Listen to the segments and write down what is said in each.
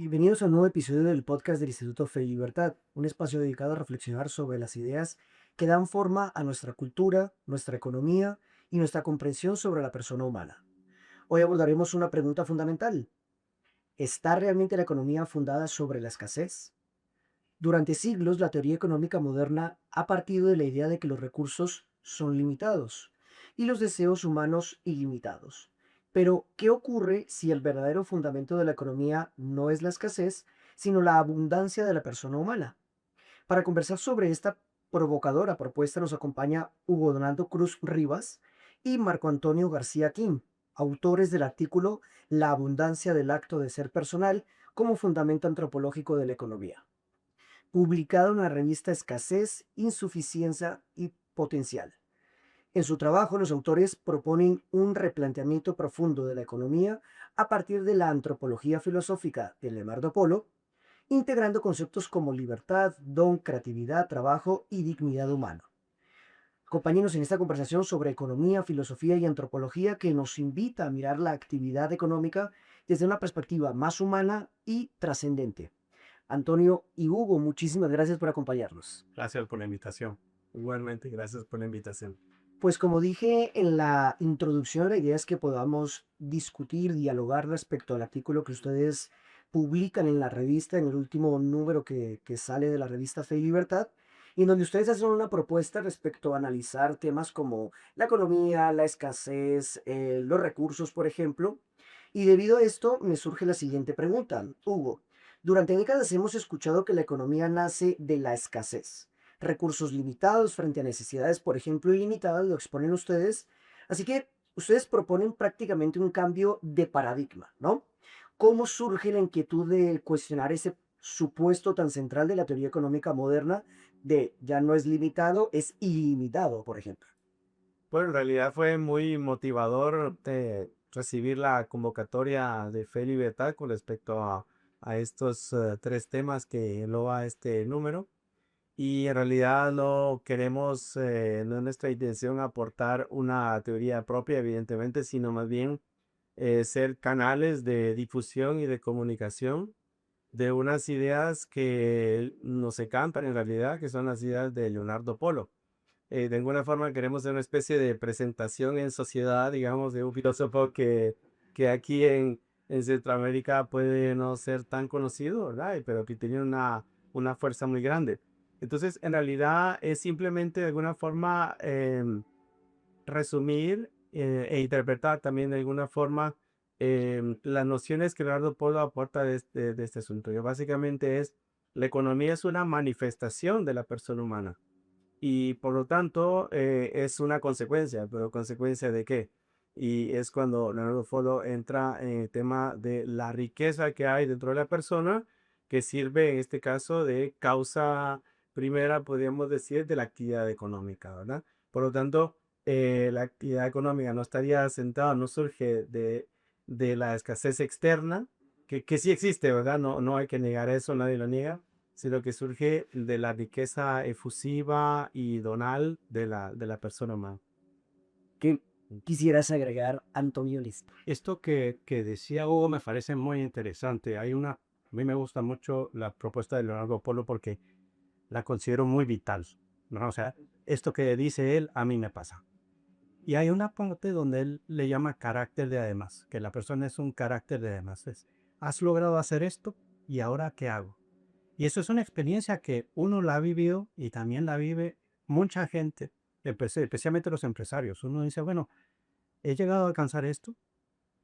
Bienvenidos a un nuevo episodio del podcast del Instituto Fe y Libertad, un espacio dedicado a reflexionar sobre las ideas que dan forma a nuestra cultura, nuestra economía y nuestra comprensión sobre la persona humana. Hoy abordaremos una pregunta fundamental. ¿Está realmente la economía fundada sobre la escasez? Durante siglos, la teoría económica moderna ha partido de la idea de que los recursos son limitados y los deseos humanos ilimitados. Pero, ¿qué ocurre si el verdadero fundamento de la economía no es la escasez, sino la abundancia de la persona humana? Para conversar sobre esta provocadora propuesta nos acompaña Hugo Donaldo Cruz Rivas y Marco Antonio García Kim, autores del artículo La abundancia del acto de ser personal como fundamento antropológico de la economía, publicado en la revista Escasez, Insuficiencia y Potencial. En su trabajo, los autores proponen un replanteamiento profundo de la economía a partir de la antropología filosófica de Leonardo Polo, integrando conceptos como libertad, don, creatividad, trabajo y dignidad humana. Acompáñenos en esta conversación sobre economía, filosofía y antropología que nos invita a mirar la actividad económica desde una perspectiva más humana y trascendente. Antonio y Hugo, muchísimas gracias por acompañarnos. Gracias por la invitación. Igualmente, gracias por la invitación. Pues como dije en la introducción, la idea es que podamos discutir, dialogar respecto al artículo que ustedes publican en la revista, en el último número que sale de la revista Fe y Libertad, y en donde ustedes hacen una propuesta respecto a analizar temas como la economía, la escasez, los recursos, por ejemplo. Y debido a esto me surge la siguiente pregunta. Hugo, durante décadas hemos escuchado que la economía nace de la escasez, recursos limitados frente a necesidades, por ejemplo, ilimitadas, lo exponen ustedes. Así que ustedes proponen prácticamente un cambio de paradigma, ¿no? ¿Cómo surge la inquietud de cuestionar ese supuesto tan central de la teoría económica moderna de ya no es limitado, es ilimitado, por ejemplo? Bueno, en realidad fue muy motivador recibir la convocatoria de Fe y Libertad con respecto a estos tres temas que engloba este número. Y en realidad no queremos, no es nuestra intención aportar una teoría propia, evidentemente, sino más bien ser canales de difusión y de comunicación de unas ideas que nos encantan en realidad, que son las ideas de Leonardo Polo. De alguna forma queremos hacer una especie de presentación en sociedad, digamos, de un filósofo que aquí en Centroamérica puede no ser tan conocido, ¿verdad? Pero que tiene una fuerza muy grande. Entonces, en realidad es simplemente de alguna forma resumir e interpretar también de alguna forma las nociones que Leonardo Polo aporta de este asunto. Que básicamente es, la economía es una manifestación de la persona humana y por lo tanto es una consecuencia, pero consecuencia de qué? Y es cuando Leonardo Folo entra en el tema de la riqueza que hay dentro de la persona, que sirve en este caso de causa primera, podríamos decir, de la actividad económica, ¿verdad? Por lo tanto, la actividad económica no estaría sentada, no surge de la escasez externa, que sí existe, ¿verdad? No, no hay que negar eso, nadie lo niega, sino que surge de la riqueza efusiva y donal de la persona humana. ¿Qué quisieras agregar, Antonio Listo? Esto que decía Hugo me parece muy interesante. A mí me gusta mucho la propuesta de Leonardo Polo porque la considero muy vital, ¿no? O sea, esto que dice él a mí me pasa. Y hay una parte donde él le llama carácter de además, que la persona es un carácter de además. Has logrado hacer esto y ahora ¿qué hago? Y eso es una experiencia que uno la ha vivido y también la vive mucha gente, especialmente los empresarios. Uno dice, bueno, he llegado a alcanzar esto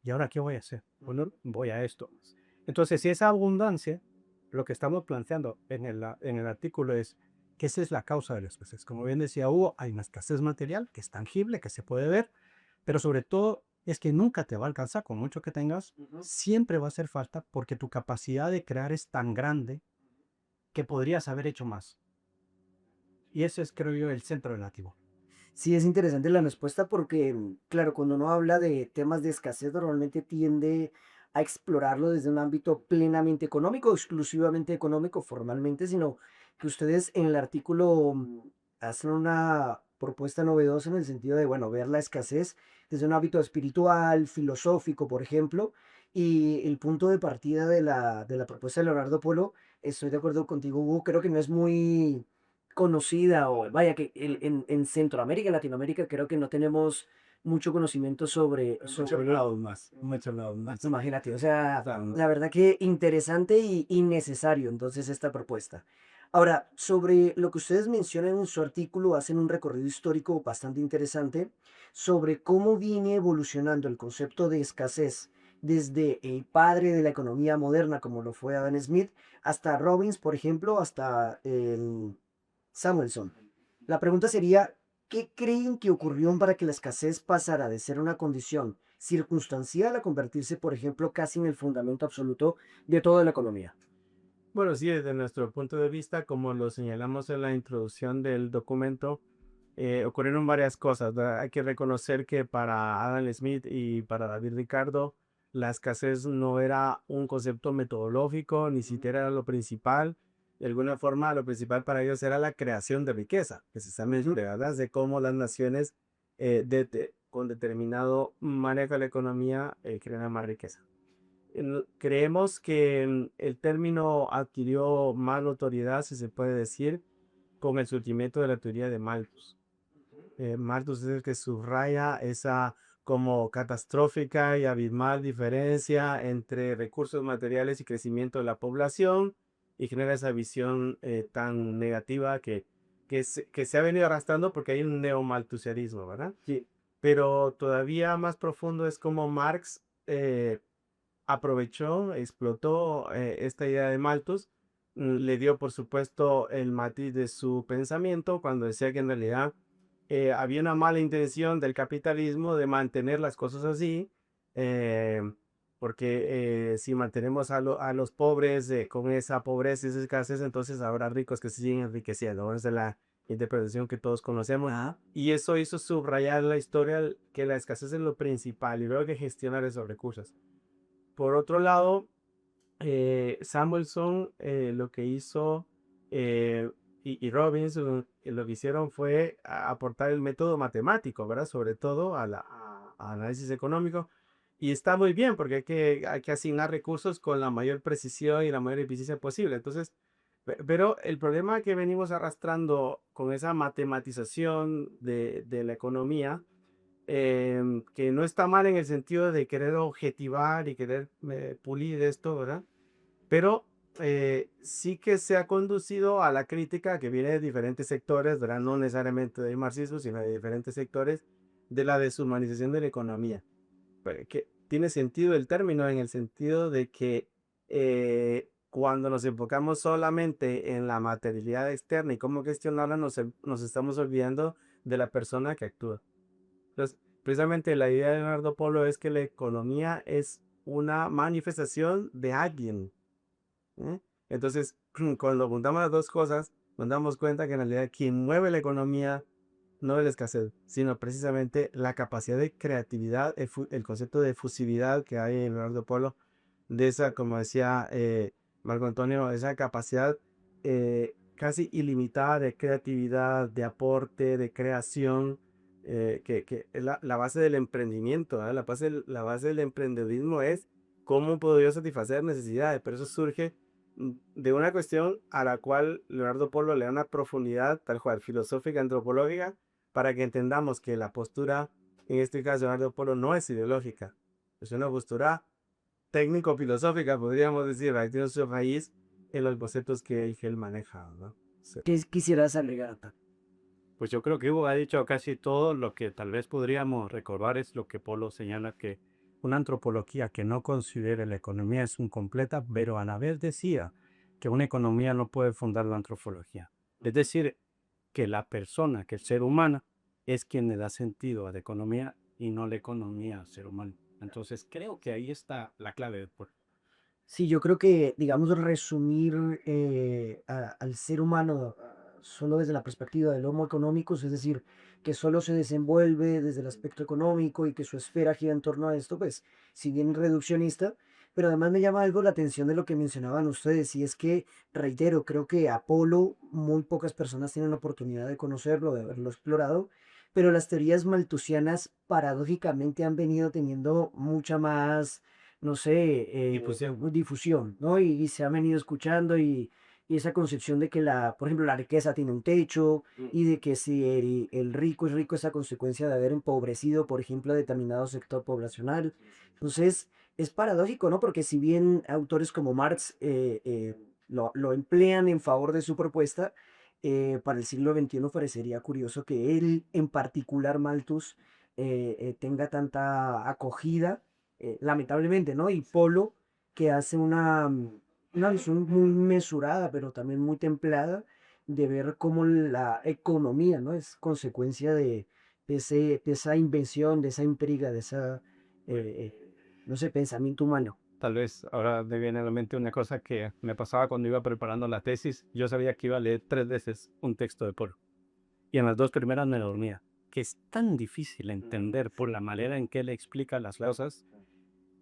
y ahora ¿qué voy a hacer? Bueno, voy a esto. Entonces, si esa abundancia, lo que estamos planteando en el artículo es que esa es la causa de la escasez. Como bien decía Hugo, hay una escasez material que es tangible, que se puede ver, pero sobre todo es que nunca te va a alcanzar, con mucho que tengas, siempre va a hacer falta porque tu capacidad de crear es tan grande que podrías haber hecho más. Y ese es, creo yo, el centro relativo. Sí, es interesante la respuesta porque, claro, cuando uno habla de temas de escasez, normalmente tiende a explorarlo desde un ámbito plenamente económico, exclusivamente económico, formalmente, sino que ustedes en el artículo hacen una propuesta novedosa en el sentido de, bueno, ver la escasez desde un hábito espiritual, filosófico, por ejemplo, y el punto de partida de la propuesta de Leonardo Polo, estoy de acuerdo contigo, Hugo, creo que no es muy conocida o vaya que en Centroamérica, en Latinoamérica, creo que no tenemos mucho conocimiento sobre mucho lados más. imagínate, o sea, Claro. la verdad que interesante y necesario entonces esta propuesta. Ahora, sobre lo que ustedes mencionan en su artículo, hacen un recorrido histórico bastante interesante sobre cómo viene evolucionando el concepto de escasez desde el padre de la economía moderna, como lo fue Adam Smith, hasta Robbins, por ejemplo, hasta Samuelson. La pregunta sería, ¿qué creen que ocurrió para que la escasez pasara de ser una condición circunstancial a convertirse, por ejemplo, casi en el fundamento absoluto de toda la economía? Bueno, sí, desde nuestro punto de vista, como lo señalamos en la introducción del documento, ocurrieron varias cosas, ¿verdad? Hay que reconocer que para Adam Smith y para David Ricardo, la escasez no era un concepto metodológico, ni siquiera era lo principal. De alguna forma, lo principal para ellos era la creación de riqueza, precisamente, ¿verdad? De cómo las naciones con determinado manejo de la economía crean más riqueza. Creemos que el término adquirió más notoriedad, si se puede decir, con el surgimiento de la teoría de Malthus. Malthus es el que subraya esa como catastrófica y abismal diferencia entre recursos materiales y crecimiento de la población y genera esa visión tan negativa que se ha venido arrastrando porque hay un neomalthusianismo, ¿verdad? Sí. Pero todavía más profundo es como Marx aprovechó, explotó esta idea de Malthus, le dio por supuesto el matiz de su pensamiento cuando decía que en realidad había una mala intención del capitalismo de mantener las cosas así, eh, porque si mantenemos a los pobres con esa pobreza y esa escasez, entonces habrá ricos que se siguen enriqueciendo. Esa es la interpretación que todos conocemos. Ajá. Y eso hizo subrayar la historia que la escasez es lo principal y luego hay que gestionar esos recursos. Por otro lado, Samuelson lo que hizo y Robbins lo que hicieron fue aportar el método matemático, ¿verdad? Sobre todo a análisis económico. Y está muy bien porque hay que asignar recursos con la mayor precisión y la mayor eficiencia posible. Entonces, pero el problema que venimos arrastrando con esa matematización de la economía que no está mal en el sentido de querer objetivar y querer pulir esto, ¿verdad? Pero sí que se ha conducido a la crítica que viene de diferentes sectores, ¿verdad? No necesariamente del marxismo, sino de diferentes sectores de la deshumanización de la economía. Que tiene sentido el término en el sentido de que cuando nos enfocamos solamente en la materialidad externa y cómo gestionarla, nos estamos olvidando de la persona que actúa. Entonces, precisamente la idea de Leonardo Polo es que la economía es una manifestación de alguien. ¿Eh? Entonces, cuando juntamos las dos cosas, nos damos cuenta que en realidad quien mueve la economía no es la escasez, sino precisamente la capacidad de creatividad, el concepto de fusividad que hay en Leonardo Polo, de esa, como decía Marco Antonio, esa capacidad casi ilimitada de creatividad, de aporte, de creación, que es la base del emprendimiento, ¿verdad? La base del emprendedurismo es cómo puedo yo satisfacer necesidades, pero eso surge de una cuestión a la cual Leonardo Polo le da una profundidad, tal cual, filosófica, antropológica, para que entendamos que la postura, en este caso Leonardo Polo, no es ideológica, es una postura técnico-filosófica, podríamos decir, ¿verdad? Tiene su raíz en los bocetos que él maneja, ¿no? Sí. ¿Qué quisieras agregar? Pues yo creo que Hugo ha dicho casi todo. Lo que tal vez podríamos recordar es lo que Polo señala, que una antropología que no considere la economía es incompleta, pero a la vez decía que una economía no puede fundar la antropología. Es decir, que la persona, que el ser humano, es quien le da sentido a la economía y no la economía al ser humano. Entonces creo que ahí está la clave de Polo. Sí, yo creo que, digamos, resumir al ser humano solo desde la perspectiva del Homo económico, es decir, que solo se desenvuelve desde el aspecto económico y que su esfera gira en torno a esto, pues, si bien reduccionista, Pero además me llama algo la atención de lo que mencionaban ustedes, y es que, reitero, creo que Apolo muy pocas personas tienen la oportunidad de conocerlo, de haberlo explorado, pero las teorías maltusianas paradójicamente han venido teniendo mucha más, no sé, Difusión. difusión, ¿no? Y se ha venido escuchando y esa concepción de que por ejemplo, la riqueza tiene un techo y de que si el rico es rico es a consecuencia de haber empobrecido, por ejemplo, a determinado sector poblacional. Entonces, es paradójico, ¿no? Porque si bien autores como Marx lo emplean en favor de su propuesta, para el siglo XXI parecería curioso que él, en particular Malthus, tenga tanta acogida, lamentablemente, ¿no? Y Polo, que hace una visión muy mesurada, pero también muy templada, de ver cómo la economía, ¿no? Es consecuencia de esa invención, de esa intriga, de esa, no sé, pensamiento humano. Tal vez ahora me viene a la mente una cosa que me pasaba cuando iba preparando la tesis. Yo sabía que iba a leer 3 veces un texto de Polo. Y en las 2 primeras me dormía. Que es tan difícil entender por la manera en que él explica las cosas,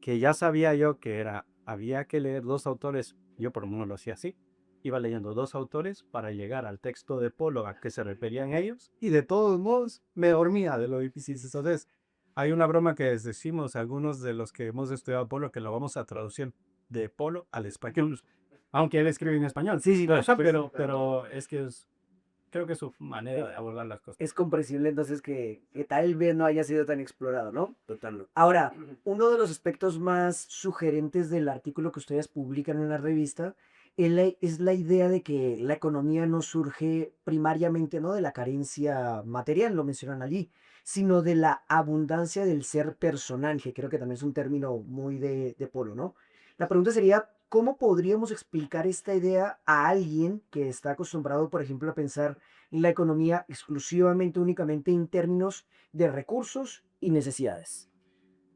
que ya sabía yo que había que leer 2 autores. Yo por lo menos lo hacía así. Iba leyendo 2 autores para llegar al texto de Polo a que se referían ellos. Y de todos modos me dormía de lo difícil. Entonces, hay una broma que les decimos a algunos de los que hemos estudiado Polo que lo vamos a traducir de Polo al español. Aunque él escribe en español. Sí, sí, O sea, pues, pero es que creo que es su manera de abordar las cosas. es comprensible entonces que tal vez no haya sido tan explorado, ¿no? Totalmente. Ahora, uno de los aspectos más sugerentes del artículo que ustedes publican en la revista es la idea de que la economía no surge primariamente, ¿no? De la carencia material, lo mencionan allí, sino de la abundancia del ser personal, que creo que también es un término muy de Polo, ¿no? La pregunta sería, ¿cómo podríamos explicar esta idea a alguien que está acostumbrado, por ejemplo, a pensar la economía exclusivamente, únicamente en términos de recursos y necesidades?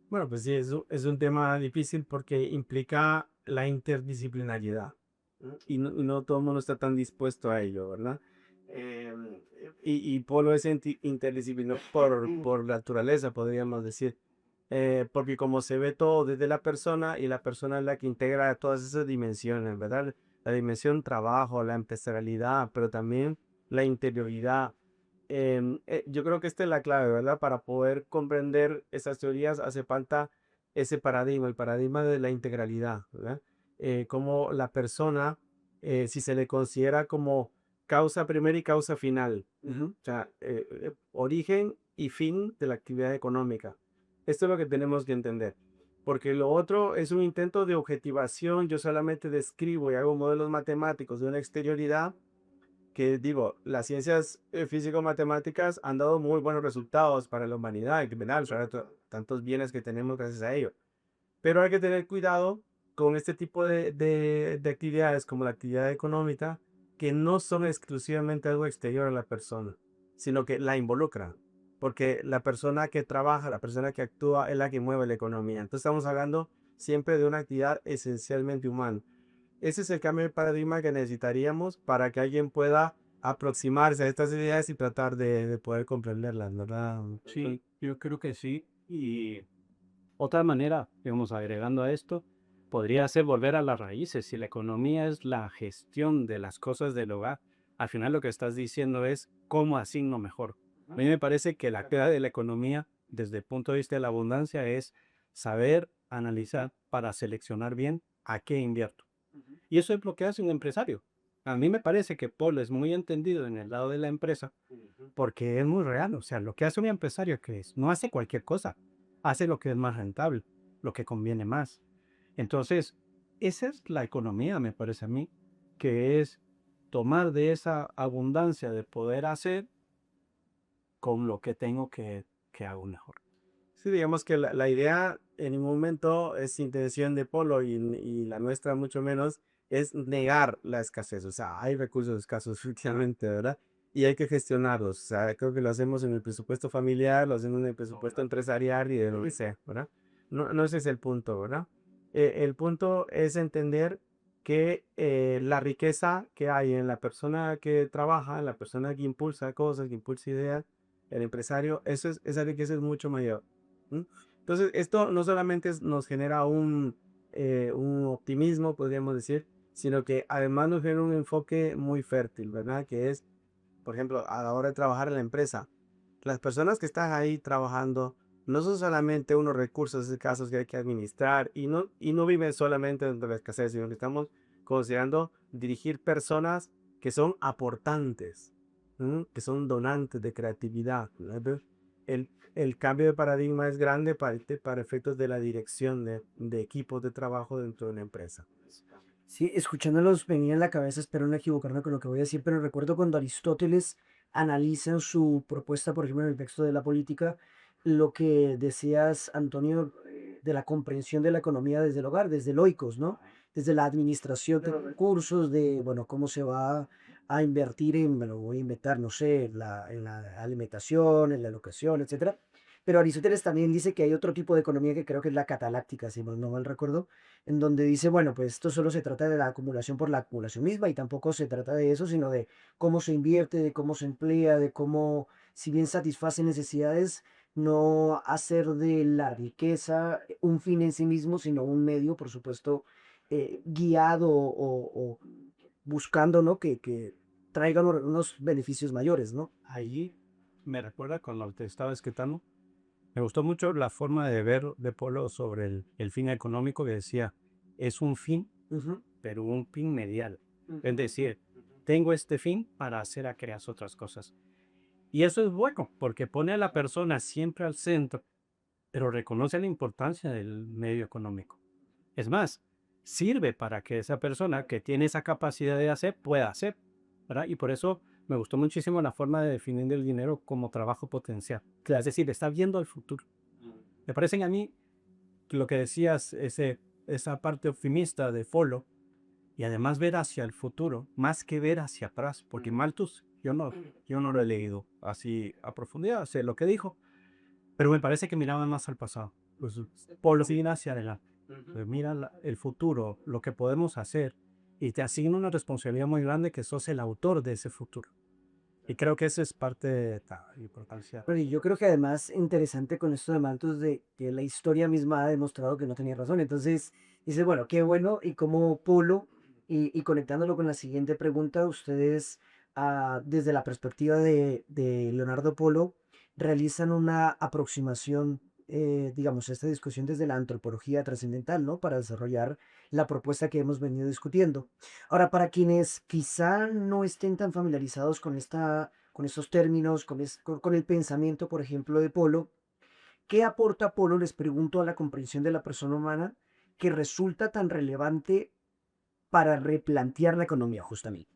Bueno, pues sí, es un tema difícil porque implica la interdisciplinariedad. ¿No? Y no todo el mundo está tan dispuesto a ello, ¿verdad? Y Polo es interdisciplinario por naturaleza, podríamos decir. Porque como se ve todo desde la persona y la persona es la que integra todas esas dimensiones, ¿verdad? La dimensión trabajo, la empresarialidad, pero también la interioridad. Yo creo que esta es la clave, ¿verdad? Para poder comprender esas teorías hace falta ese paradigma, el paradigma de la integralidad, ¿verdad? Como la persona, si se le considera como causa primera y causa final, o sea, origen y fin de la actividad económica. Esto es lo que tenemos que entender, porque lo otro es un intento de objetivación. Yo solamente describo y hago modelos matemáticos de una exterioridad que digo, las ciencias físico-matemáticas han dado muy buenos resultados para la humanidad en general, o sea, tantos bienes que tenemos gracias a ello. Pero hay que tener cuidado con este tipo de actividades como la actividad económica, que no son exclusivamente algo exterior a la persona, sino que la involucran. Porque la persona que trabaja, la persona que actúa es la que mueve la economía. Entonces estamos hablando siempre de una actividad esencialmente humana. Ese es el cambio de paradigma que necesitaríamos para que alguien pueda aproximarse a estas ideas y tratar de poder comprenderlas, ¿verdad? Sí, yo creo que sí. Y otra manera, digamos, agregando a esto, podría ser volver a las raíces. Si la economía es la gestión de las cosas del hogar, al final lo que estás diciendo es cómo asigno mejor. A mí me parece que la clave de la economía, desde el punto de vista de la abundancia, es saber analizar para seleccionar bien a qué invierto. Y eso es lo que hace un empresario. A mí me parece que Paul es muy entendido en el lado de la empresa porque es muy real. O sea, lo que hace un empresario que es, no hace cualquier cosa, hace lo que es más rentable, lo que conviene más. Entonces, esa es la economía, me parece a mí, que es tomar de esa abundancia de poder hacer con lo que tengo que hago mejor. Sí, digamos que la idea en ningún momento es intención de Polo y la nuestra mucho menos es negar la escasez. O sea, hay recursos escasos efectivamente, ¿verdad? Y hay que gestionarlos. O sea, creo que lo hacemos en el presupuesto familiar, lo hacemos en el presupuesto empresarial y de lo que sea, ¿verdad? No ese es el punto, ¿verdad? El punto es entender que la riqueza que hay en la persona que trabaja, en la persona que impulsa cosas, que impulsa ideas, el empresario, esa riqueza es mucho mayor. ¿Mm? Entonces, esto no solamente nos genera un optimismo, podríamos decir, sino que además nos genera un enfoque muy fértil, ¿verdad? Que es, por ejemplo, a la hora de trabajar en la empresa, las personas que están ahí trabajando no son solamente unos recursos escasos que hay que administrar y no viven solamente de la escasez, sino que estamos considerando dirigir personas que son aportantes, que son donantes de creatividad. ¿Verdad? El cambio de paradigma es grande para efectos de la dirección de equipos de trabajo dentro de una empresa. Sí, escuchándolos venía en la cabeza, espero no equivocarme con lo que voy a decir, pero recuerdo cuando Aristóteles analiza en su propuesta, por ejemplo, en el texto de la política, lo que decías, Antonio, de la comprensión de la economía desde el hogar, desde el oikos, ¿no? Desde la administración de recursos, de, bueno, cómo se va a invertir en, me lo voy a inventar, no sé, en la alimentación, en la educación, etcétera. Pero Aristóteles también dice que hay otro tipo de economía que creo que es la cataláctica, si no mal recuerdo, en donde dice, bueno, pues esto solo se trata de la acumulación por la acumulación misma y tampoco se trata de eso, sino de cómo se invierte, de cómo se emplea, de cómo, si bien satisface necesidades, no hacer de la riqueza un fin en sí mismo, sino un medio, por supuesto, guiado o buscando, ¿no? Que traigan unos beneficios mayores, ¿no? Allí me recuerda cuando te estaba escribiendo. Me gustó mucho la forma de ver de Polo sobre el fin económico que decía, es un fin, Ujú, pero un fin medial. Es ujú, decir, tengo este fin para hacer aquellas otras cosas. Y eso es bueno, porque pone a la persona siempre al centro, pero reconoce la importancia del medio económico. Es más, sirve para que esa persona que tiene esa capacidad de hacer pueda hacer, ¿verdad? Y por eso me gustó muchísimo la forma de definir el dinero como trabajo potencial. Es claro. decir, está viendo al futuro. Me parecen a mí lo que decías, esa parte optimista de Follow, y además ver hacia el futuro, más que ver hacia atrás, porque Malthus, yo no lo he leído así a profundidad, sé lo que dijo, pero me parece que miraba más al pasado. Pues Polo sigue hacia adelante. Mira el futuro, lo que podemos hacer, y te asigna una responsabilidad muy grande que sos el autor de ese futuro. Y creo que eso es parte de la importancia. Pero y yo creo que además interesante con esto de Malthus de que la historia misma ha demostrado que no tenía razón. Entonces, dice, bueno, qué bueno. Y como Polo, y conectándolo con la siguiente pregunta, ustedes, desde la perspectiva de Leonardo Polo, realizan una aproximación, digamos, a esta discusión desde la antropología trascendental, ¿no? Para desarrollar la propuesta que hemos venido discutiendo. Ahora, para quienes quizá no estén tan familiarizados con estos términos, con el pensamiento, por ejemplo, de Polo, ¿qué aporta Polo, les pregunto, a la comprensión de la persona humana que resulta tan relevante para replantear la economía, justamente?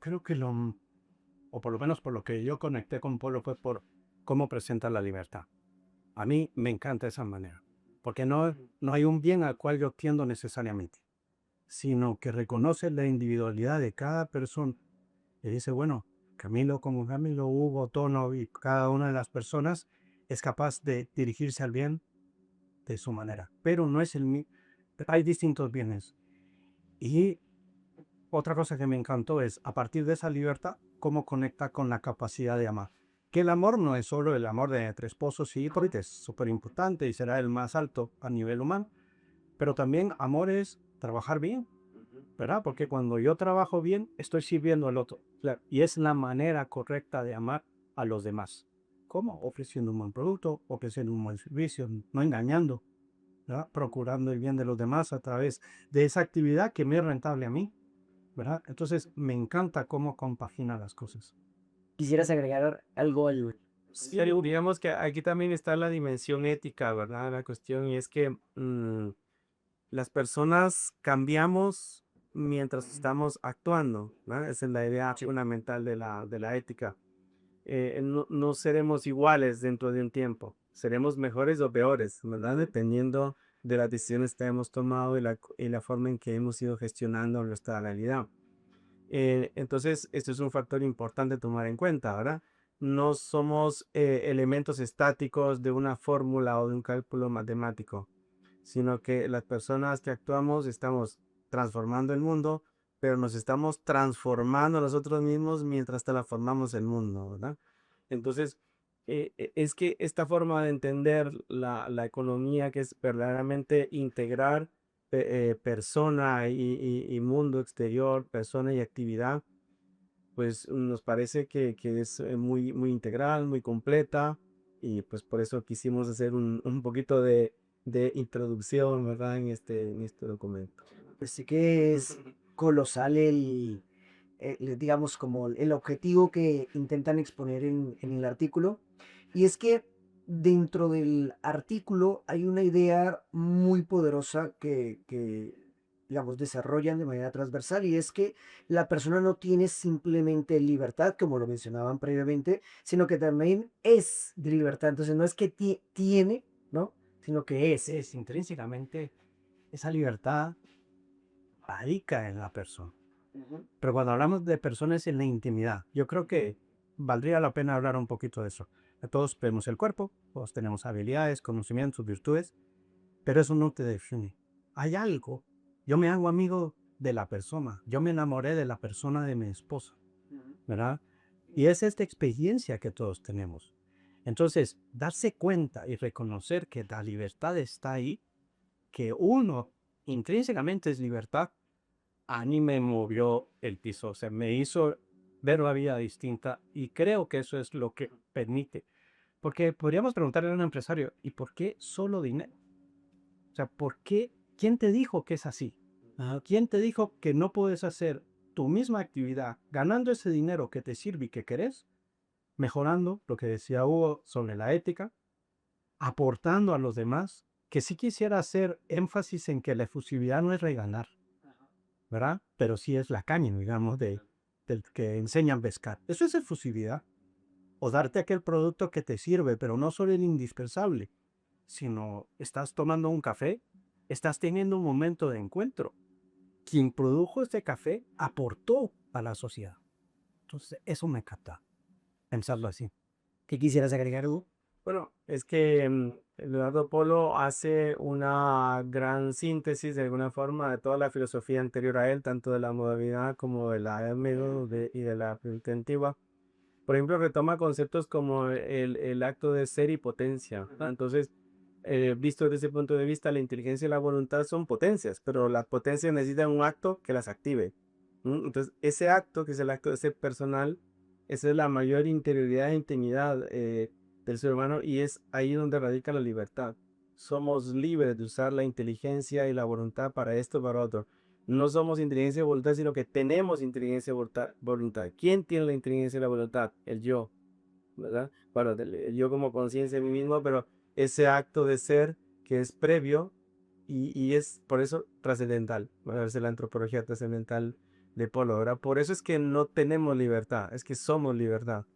Creo que o por lo menos por lo que yo conecté con Polo fue por cómo presenta la libertad. A mí me encanta esa manera, porque no hay un bien al cual yo tiendo necesariamente, sino que reconoce la individualidad de cada persona y dice, bueno, Camilo como Camilo, Hugo, Tono y cada una de las personas es capaz de dirigirse al bien de su manera, pero no es el mismo. Hay distintos bienes. Y otra cosa que me encantó es, a partir de esa libertad, cómo conecta con la capacidad de amar. Que el amor no es solo el amor de entre esposos y hijos, es súper importante y será el más alto a nivel humano, pero también amor es trabajar bien, ¿verdad? Porque cuando yo trabajo bien, estoy sirviendo al otro. Claro, y es la manera correcta de amar a los demás. ¿Cómo? Ofreciendo un buen producto, ofreciendo un buen servicio, no engañando, ¿verdad? Procurando el bien de los demás a través de esa actividad que me es rentable a mí, ¿verdad? Entonces me encanta cómo compagina las cosas. ¿Quisieras agregar algo al... Sí, digamos que aquí también está la dimensión ética, ¿verdad? La cuestión y es que las personas cambiamos mientras estamos actuando, ¿no? Esa es la idea fundamental de la ética. No seremos iguales dentro de un tiempo, seremos mejores o peores, ¿verdad? Dependiendo de las decisiones que hemos tomado y la forma en que hemos ido gestionando nuestra realidad. Entonces, esto es un factor importante tomar en cuenta, ¿verdad? No somos elementos estáticos de una fórmula o de un cálculo matemático, sino que las personas que actuamos estamos transformando el mundo, pero nos estamos transformando nosotros mismos mientras transformamos el mundo, ¿verdad? Entonces, es que esta forma de entender la economía, que es verdaderamente integrar persona y mundo exterior, persona y actividad, pues nos parece que es muy, muy integral, muy completa y pues por eso quisimos hacer un poquito de introducción, ¿verdad? En este documento. Pues sí que es colosal digamos, como el objetivo que intentan exponer en el artículo. Y es que dentro del artículo hay una idea muy poderosa que, digamos, desarrollan de manera transversal y es que la persona no tiene simplemente libertad, como lo mencionaban previamente, sino que también es de libertad. Entonces no es que tiene, ¿no? Sino que es. Es intrínsecamente esa libertad radica en la persona. Ujú. Pero cuando hablamos de personas en la intimidad, yo creo que valdría la pena hablar un poquito de eso. Todos tenemos el cuerpo, todos tenemos habilidades, conocimientos, virtudes, pero eso no te define. Hay algo. Yo me hago amigo de la persona. Yo me enamoré de la persona de mi esposa, Ujú. ¿verdad? Y es esta experiencia que todos tenemos. Entonces, darse cuenta y reconocer que la libertad está ahí, que uno intrínsecamente es libertad, a mí me movió el piso, o sea, me hizo ver la vida distinta y creo que eso es lo que permite. Porque podríamos preguntarle a un empresario, ¿y por qué solo dinero? O sea, ¿por qué? ¿Quién te dijo que es así? ¿Quién te dijo que no puedes hacer tu misma actividad ganando ese dinero que te sirve y que querés, mejorando lo que decía Hugo sobre la ética, aportando a los demás? Que sí quisiera hacer énfasis en que la efusividad no es regalar, ¿verdad? Pero sí es la caña, digamos, del que enseñan a pescar. Eso es efusividad. O darte aquel producto que te sirve, pero no solo el indispensable, sino estás tomando un café, estás teniendo un momento de encuentro. Quien produjo este café aportó a la sociedad. Entonces, eso me capta, pensarlo así. ¿Qué quisieras agregar, Hugo? Bueno, es que Leonardo Polo hace una gran síntesis de alguna forma de toda la filosofía anterior a él, tanto de la modernidad como de la método y de la filosofía antigua. Por ejemplo, retoma conceptos como el acto de ser y potencia, ¿verdad? Entonces, visto desde ese punto de vista, la inteligencia y la voluntad son potencias, pero las potencias necesitan un acto que las active. Entonces, ese acto, que es el acto de ser personal, esa es la mayor interioridad e intimidad del ser humano y es ahí donde radica la libertad. Somos libres de usar la inteligencia y la voluntad para esto o para otro. No somos inteligencia y voluntad, sino que tenemos inteligencia y voluntad. ¿Quién tiene la inteligencia y la voluntad? El yo, ¿verdad? Bueno, el yo como conciencia de mí mismo, pero ese acto de ser que es previo y es por eso trascendental. ¿Verdad? Es la antropología trascendental de Polo, ¿verdad? Por eso es que no tenemos libertad, es que somos libertad,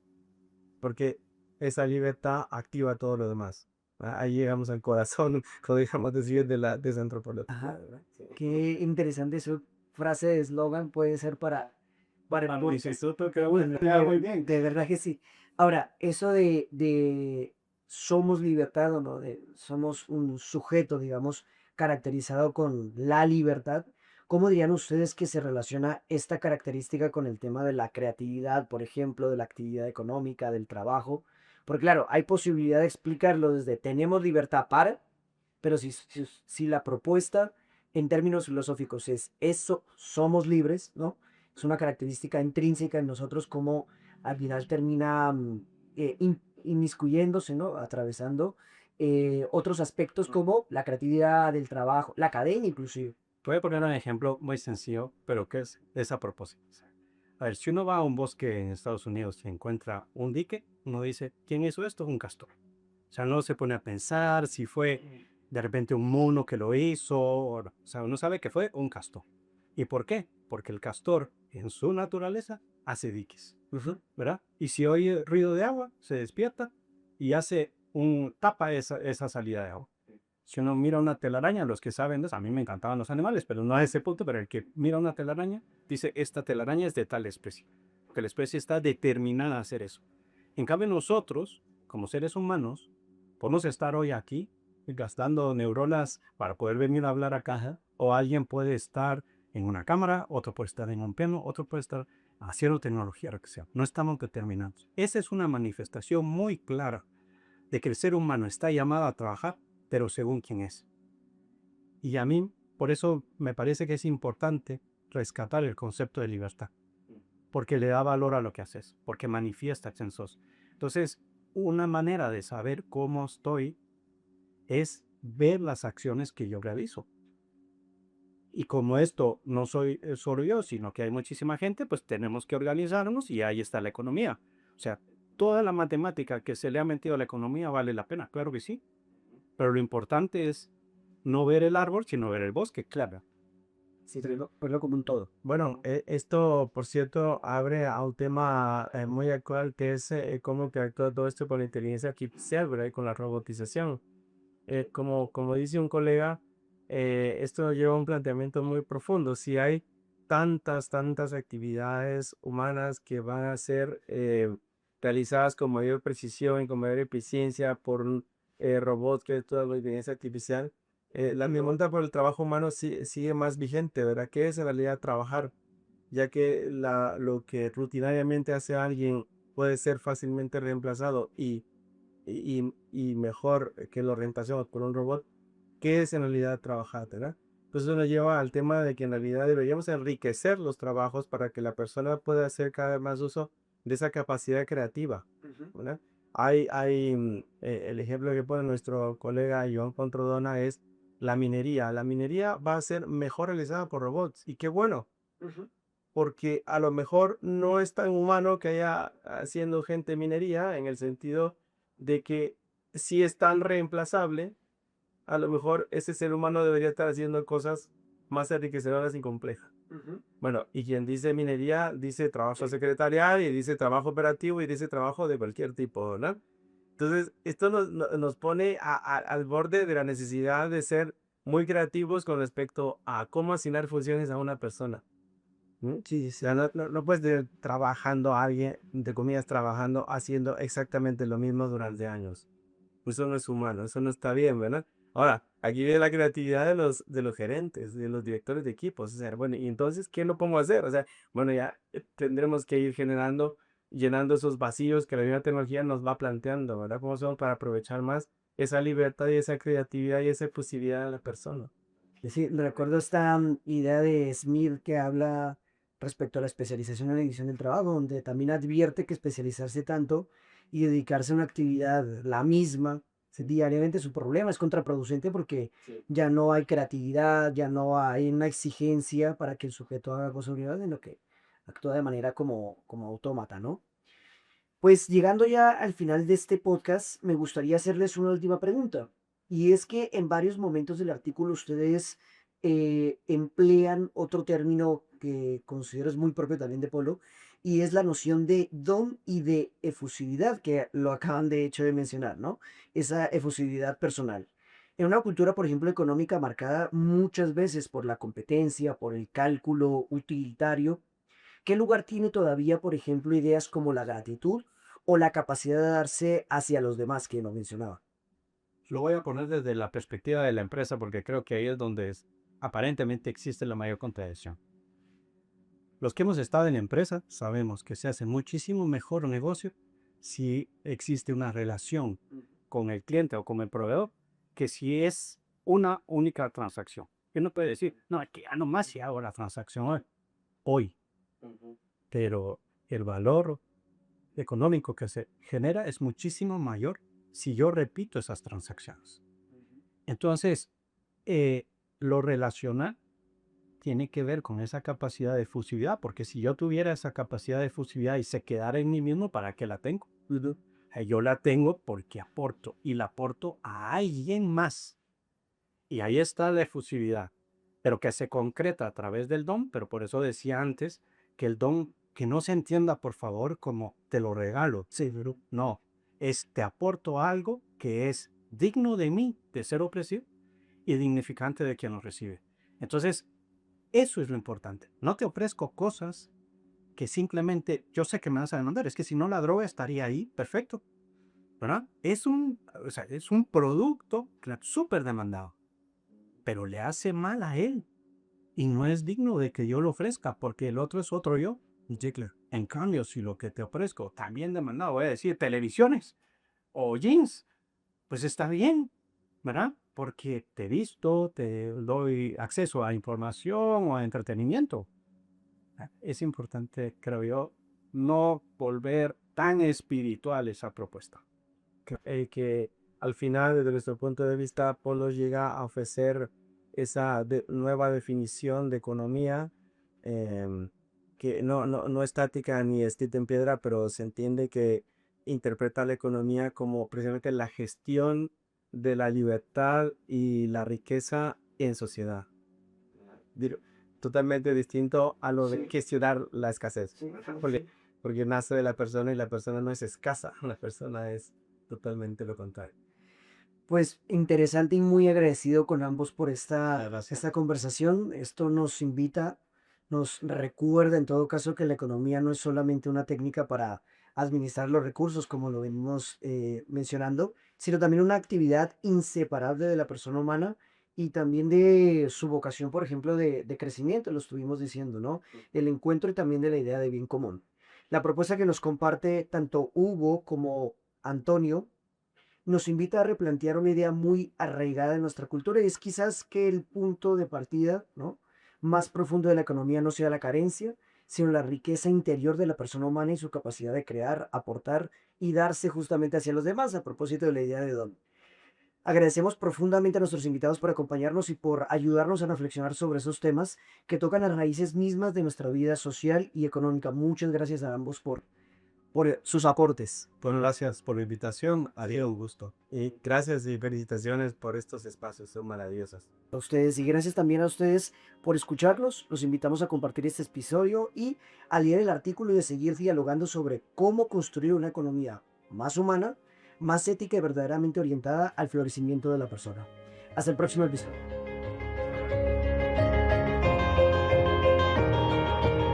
porque esa libertad activa todo lo demás. Ahí llegamos al corazón, podríamos decir, de esa antropología, Ajá. ¿verdad? Sí. Qué interesante su frase de eslogan puede ser para el Instituto, que bueno, queda muy bien. de verdad que sí. Ahora, eso de somos libertad o no, de somos un sujeto, digamos, caracterizado con la libertad, ¿cómo dirían ustedes que se relaciona esta característica con el tema de la creatividad, por ejemplo, de la actividad económica, del trabajo? Porque claro, hay posibilidad de explicarlo desde tenemos libertad para, pero si la propuesta en términos filosóficos es eso, somos libres, ¿no? Es una característica intrínseca en nosotros como al final termina inmiscuyéndose, ¿no? Atravesando otros aspectos como la creatividad del trabajo, la academia inclusive. Voy a poner un ejemplo muy sencillo, pero que es a propósito. A ver, si uno va a un bosque en Estados Unidos y encuentra un dique, uno dice, ¿quién hizo esto? Un castor. O sea, no se pone a pensar si fue de repente un mono que lo hizo. O sea, uno sabe que fue un castor. ¿Y por qué? Porque el castor, en su naturaleza, hace diques, ¿verdad? Y si oye ruido de agua, se despierta y tapa esa salida de agua. Si uno mira una telaraña, los que saben de eso, a mí me encantaban los animales, pero no a ese punto, pero el que mira una telaraña, dice, esta telaraña es de tal especie, porque la especie está determinada a hacer eso. En cambio, nosotros, como seres humanos, podemos estar hoy aquí gastando neuronas para poder venir a hablar acá, o alguien puede estar en una cámara, otro puede estar en un piano, otro puede estar haciendo tecnología, lo que sea. No estamos determinados. Esa es una manifestación muy clara de que el ser humano está llamado a trabajar, pero según quién es. Y a mí por eso me parece que es importante rescatar el concepto de libertad, porque le da valor a lo que haces, porque manifiesta quién sos. Entonces, una manera de saber cómo estoy es ver las acciones que yo realizo. Y como esto no soy solo yo, sino que hay muchísima gente, pues tenemos que organizarnos y ahí está la economía. O sea, toda la matemática que se le ha metido a la economía vale la pena, claro que sí. Pero lo importante es no ver el árbol, sino ver el bosque, claro. Sí, verlo como un todo. Bueno, esto, por cierto, abre a un tema muy actual que es cómo que actúa todo esto con la inteligencia artificial, ¿verdad? Y con la robotización. Como dice un colega, esto lleva a un planteamiento muy profundo. Si hay tantas actividades humanas que van a ser realizadas con mayor precisión y con mayor eficiencia por robots que es toda la inteligencia artificial, la pregunta por el trabajo humano sigue más vigente, ¿verdad? ¿Qué es en realidad trabajar? Ya que lo que rutinariamente hace alguien puede ser fácilmente reemplazado y mejor que lo reemplacemos por un robot, ¿qué es en realidad trabajar, verdad? Entonces eso nos lleva al tema de que en realidad deberíamos enriquecer los trabajos para que la persona pueda hacer cada vez más uso de esa capacidad creativa, Ujú. ¿verdad? El ejemplo que pone nuestro colega Joan Controdona es la minería. La minería va a ser mejor realizada por robots y qué bueno, Ujú. porque a lo mejor no es tan humano que haya haciendo gente minería en el sentido de que si es tan reemplazable, a lo mejor ese ser humano debería estar haciendo cosas más enriquecedoras y complejas. Ujú. Bueno, y quien dice minería, dice trabajo secretarial y dice trabajo operativo y dice trabajo de cualquier tipo, ¿verdad? Entonces, esto nos pone al borde de la necesidad de ser muy creativos con respecto a cómo asignar funciones a una persona. ¿Mm? Sí, O sea, sí. no puedes tener trabajando a alguien, entre comillas, trabajando, haciendo exactamente lo mismo durante años. Pues eso no es humano, eso no está bien, ¿verdad? Ahora, aquí viene la creatividad de los gerentes, de los directores de equipos. O sea, bueno, y entonces, ¿qué no podemos hacer? O sea, bueno, ya tendremos que ir llenando esos vacíos que la misma tecnología nos va planteando, ¿verdad? ¿Cómo hacemos para aprovechar más esa libertad y esa creatividad y esa posibilidad de la persona? Sí, recuerdo esta idea de Smith que habla respecto a la especialización en la división del trabajo, donde también advierte que especializarse tanto y dedicarse a una actividad la misma diariamente es un problema, es contraproducente porque Sí. ya no hay creatividad, ya no hay una exigencia para que el sujeto haga cosas nuevas, sino que actúa de manera como autómata, ¿no? Pues llegando ya al final de este podcast, me gustaría hacerles una última pregunta. Y es que en varios momentos del artículo ustedes emplean otro término que considero es muy propio también de Polo, y es la noción de don y de efusividad, que lo acaban de hecho de mencionar, ¿no? Esa efusividad personal. En una cultura, por ejemplo, económica marcada muchas veces por la competencia, por el cálculo utilitario, ¿qué lugar tiene todavía, por ejemplo, ideas como la gratitud o la capacidad de darse hacia los demás que no mencionaba? Lo voy a poner desde la perspectiva de la empresa porque creo que ahí es donde aparentemente existe la mayor contradicción. Los que hemos estado en la empresa sabemos que se hace muchísimo mejor negocio si existe una relación con el cliente o con el proveedor que si es una única transacción. Y uno puede decir, no, es que ya nomás si hago la transacción hoy, Ujú. pero el valor económico que se genera es muchísimo mayor si yo repito esas transacciones. Entonces, eh, lo relacional tiene que ver con esa capacidad de efusividad, porque si yo tuviera esa capacidad de efusividad y se quedara en mí mismo, ¿para qué la tengo? Yo la tengo porque aporto y la aporto a alguien más. Y ahí está la efusividad, pero que se concreta a través del don, pero por eso decía antes que el don, que no se entienda por favor como te lo regalo, Sí, pero no, es te aporto algo que es digno de mí, de ser ofrecido y dignificante de quien lo recibe. Entonces, eso es lo importante. No te ofrezco cosas que simplemente yo sé que me vas a demandar. Es que si no la droga estaría ahí, perfecto, ¿verdad? O sea, es un producto súper demandado, pero le hace mal a él y no es digno de que yo lo ofrezca porque el otro es otro yo. Ziegler. En cambio, si lo que te ofrezco también demandado, voy a decir televisiones o jeans, pues está bien, ¿verdad? porque te visto, te doy acceso a información o a entretenimiento. Es importante, creo yo, no volver tan espiritual esa propuesta. Que al final, desde nuestro punto de vista, Polo llega a ofrecer esa nueva definición de economía que no estática ni escrita en piedra, pero se entiende que interpreta la economía como precisamente la gestión de la libertad y la riqueza en sociedad. Totalmente distinto a lo de gestionar la escasez, porque nace de la persona y la persona no es escasa, la persona es totalmente lo contrario. Pues interesante y muy agradecido con ambos por esta Gracias. conversación. Esto nos invita, nos recuerda en todo caso que la economía no es solamente una técnica para administrar los recursos, como lo venimos mencionando, sino también una actividad inseparable de la persona humana y también de su vocación, por ejemplo, de crecimiento, lo estuvimos diciendo, ¿no? El encuentro y también de la idea de bien común. La propuesta que nos comparte tanto Hugo como Antonio nos invita a replantear una idea muy arraigada en nuestra cultura y es quizás que el punto de partida, ¿no?, más profundo de la economía no sea la carencia, sino la riqueza interior de la persona humana y su capacidad de crear, aportar y darse justamente hacia los demás, a propósito de la idea de don. Agradecemos profundamente a nuestros invitados por acompañarnos y por ayudarnos a reflexionar sobre esos temas que tocan las raíces mismas de nuestra vida social y económica. Muchas gracias a ambos por sus aportes. Bueno, gracias por la invitación. Adiós, un gusto. Y gracias y felicitaciones por estos espacios, son maravillosos. A ustedes y gracias también a ustedes por escucharnos. Los invitamos a compartir este episodio y a leer el artículo y a seguir dialogando sobre cómo construir una economía más humana, más ética y verdaderamente orientada al florecimiento de la persona. Hasta el próximo episodio.